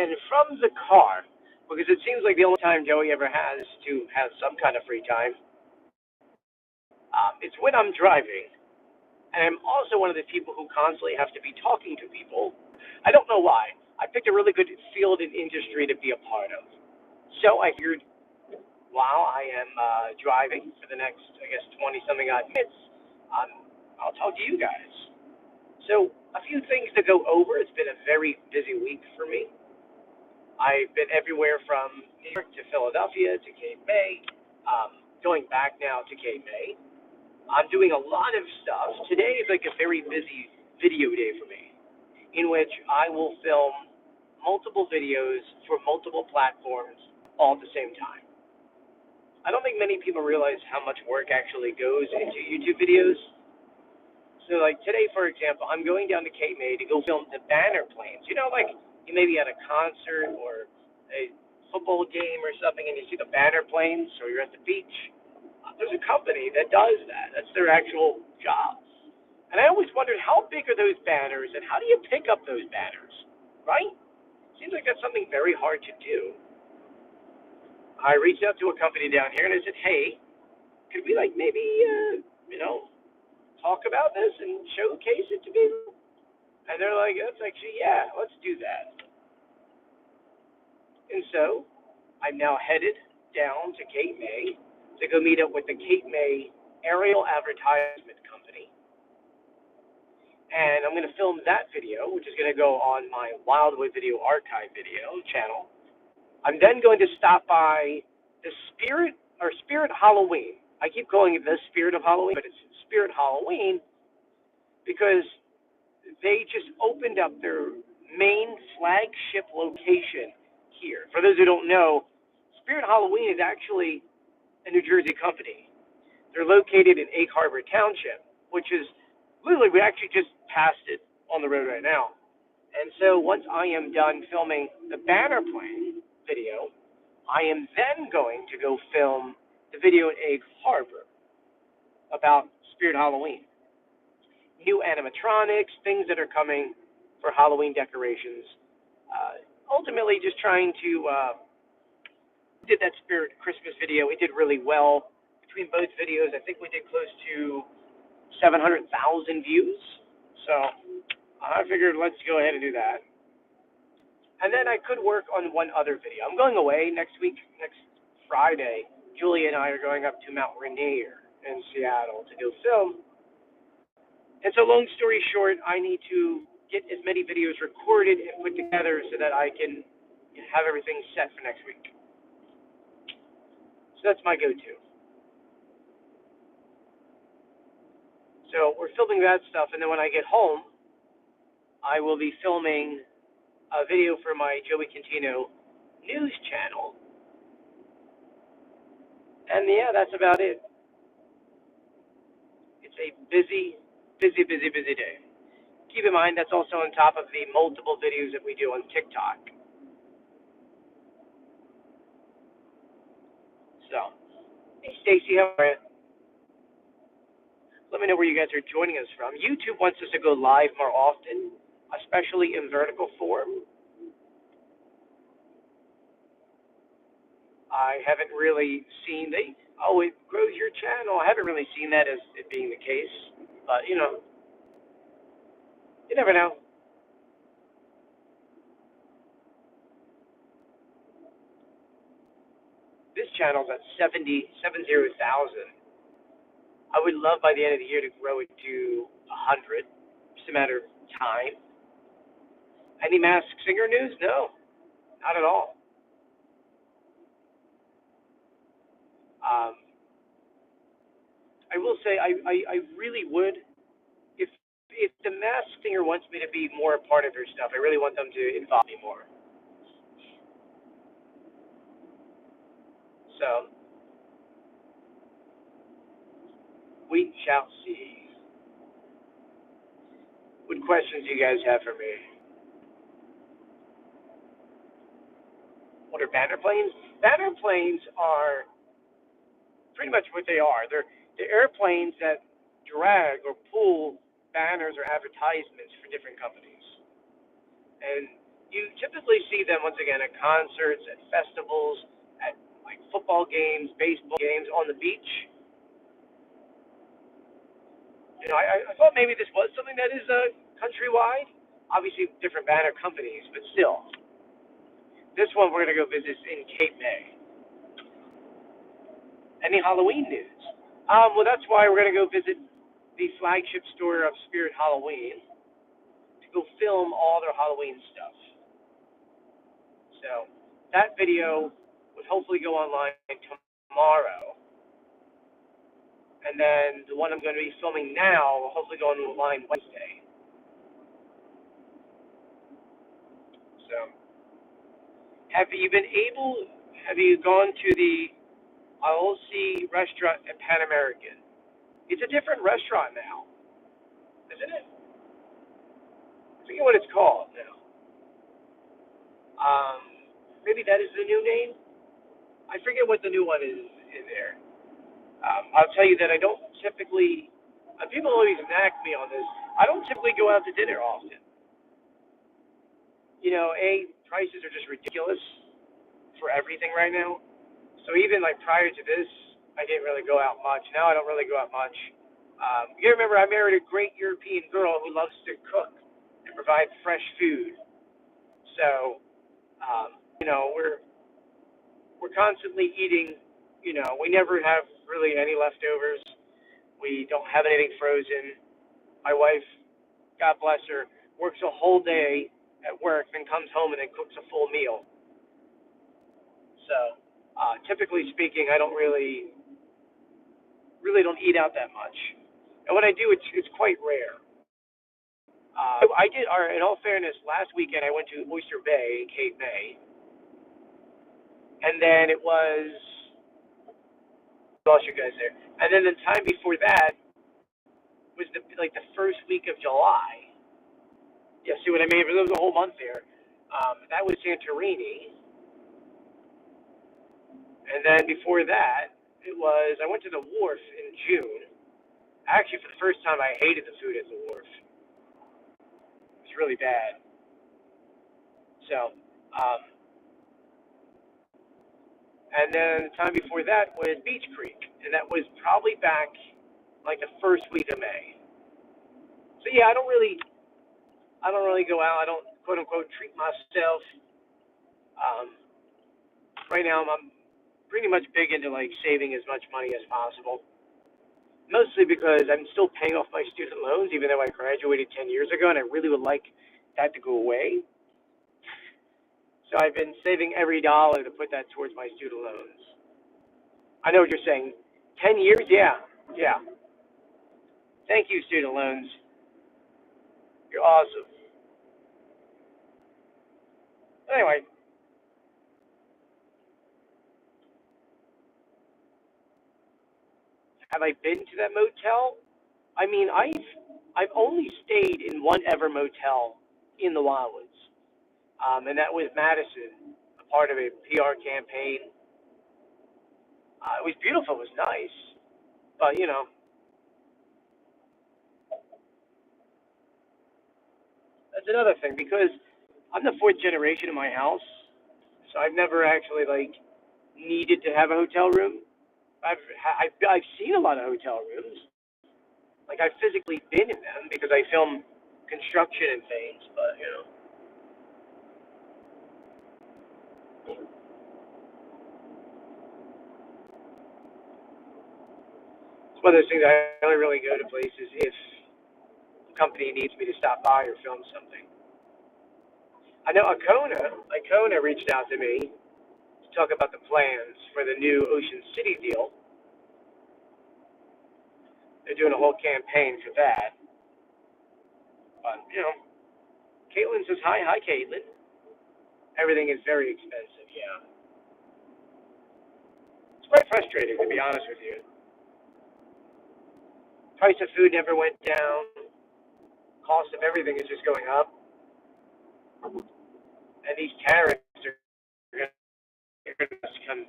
again from the car because it seems like the only time Joey ever has to have some kind of free time. It's when I'm driving, and I'm also one of the people who constantly have to be talking to people. I don't know why. I picked a really good field and industry to be a part of. So I figured while I am driving for the next, I guess, 20 something odd minutes, I'll talk to you guys. So, a few things to go over. It's been a very busy week for me. I've been everywhere from New York to Philadelphia to Cape May, going back now to Cape May. I'm doing a lot of stuff. Today is like a very busy video day for me, in which I will film multiple videos for multiple platforms all at the same time. I don't think many people realize how much work actually goes into YouTube videos. So, like today, for example, I'm going down to Cape May to go film the banner planes. You know, like you may be at a concert or a football game or something, and you see the banner planes, or you're at the beach. There's a company that does that. That's their actual job. And I always wondered how big are those banners, and how do you pick up those banners, right? Seems like that's something very hard to do. I reached out to a company down here, and I said, hey, could we like maybe, talk about this and showcase it to people? And they're like, that's actually, yeah, let's do that. And so I'm now headed down to Cape May to go meet up with the Cape May Aerial Advertisement Company. And I'm going to film that video, which is going to go on my Wildwood Video Archive video channel. I'm then going to stop by the Spirit Halloween. I keep calling it the Spirit of Halloween, but it's Spirit Halloween because they just opened up their main flagship location here. For those who don't know, Spirit Halloween is actually a New Jersey company. They're located in Egg Harbor Township, which is literally, we actually just passed it on the road right now. And so once I am done filming the banner plane video, I am then going to go film the video in Egg Harbor about Spirit Halloween. New animatronics, things that are coming for Halloween decorations. Ultimately, just trying to did that Spirit Christmas video. It did really well between both videos. I think we did close to 700,000 views. So I figured let's go ahead and do that. And then I could work on one other video. I'm going away next week, next Friday. Julie and I are going up to Mount Rainier in Seattle to go film. And so long story short, I need to get as many videos recorded and put together so that I can have everything set for next week. So that's my go-to. So we're filming that stuff, and then when I get home, I will be filming a video for my Joey Contino news channel. And yeah, that's about it. It's a busy day. Keep in mind, that's also on top of the multiple videos that we do on TikTok. So, hey Stacy, how are you? Let me know where you guys are joining us from. YouTube wants us to go live more often, especially in vertical form. I haven't really seen it grows your channel. I haven't really seen that as it being the case, but you never know. This channel's at 70,000. I would love by the end of the year to grow it to 100. Just a matter of time. Any Masked Singer news? No, not at all. I will say I really would, if the Masked Singer wants me to be more a part of their stuff, I really want them to involve me more. So we shall see. What questions do you guys have for me? What are banner planes? Banner planes are pretty much what they are. They're airplanes that drag or pull banners or advertisements for different companies. And You typically see them once again at concerts, at festivals, at like football games, baseball games, on the beach. I thought maybe this was something that is countrywide. Obviously, different banner companies, but still. This one we're going to go visit in Cape May. Any Halloween news? Well, that's why we're going to go visit the flagship store of Spirit Halloween to go film all their Halloween stuff. So that video would hopefully go online tomorrow. And then the one I'm going to be filming now will hopefully go online Wednesday. So, have you gone to the IOC restaurant at Pan American? It's a different restaurant now, isn't it? I forget what it's called now. Maybe that is the new name. I forget what the new one is in there. I'll tell you that I don't typically. People always nag me on this. I don't typically go out to dinner often. Prices are just ridiculous for everything right now. So even like prior to this, I didn't really go out much. Now I don't really go out much. You remember I married a great European girl who loves to cook and provide fresh food. So we're constantly eating. We never have really any leftovers. We don't have anything frozen. My wife, God bless her, works a whole day at work, then comes home and then cooks a full meal. So, typically speaking, I don't really don't eat out that much. And when I do, it's quite rare. I did. In all fairness, last weekend I went to Oyster Bay in Cape May, and then it was. I lost you guys there. And then the time before that was the first week of July. Yeah, see what I mean? It was a whole month there. That was Santorini, and then before that, I went to the wharf in June. Actually, for the first time, I hated the food at the wharf. It was really bad. So, and then the time before that was Beach Creek, and that was probably back like the first week of May. So yeah, I don't really go out. I don't quote unquote treat myself. Um, right now, I'm pretty much big into like saving as much money as possible. Mostly because I'm still paying off my student loans, even though I graduated 10 years ago, and I really would like that to go away. So I've been saving every dollar to put that towards my student loans. I know what you're saying. 10 years? Yeah. Yeah. Thank you, student loans. You're awesome. Anyway, have I been to that motel? I mean, I've only stayed in one ever motel in the Wildwoods, and that was Madison, a part of a PR campaign. It was beautiful. It was nice, but that's another thing because I'm the fourth generation in my house, so I've never actually needed to have a hotel room. I've seen a lot of hotel rooms. Like I've physically been in them because I film construction and things, but it's one of those things. I only really go to places if a company needs me to stop by or film something. I know Icona reached out to me to talk about the plans for the new Ocean City deal. They're doing a whole campaign for that. But Caitlin says hi, Caitlin. Everything is very expensive. Yeah, it's quite frustrating to be honest with you. Price of food never went down. Cost of everything is just going up, and these tariffs are going to come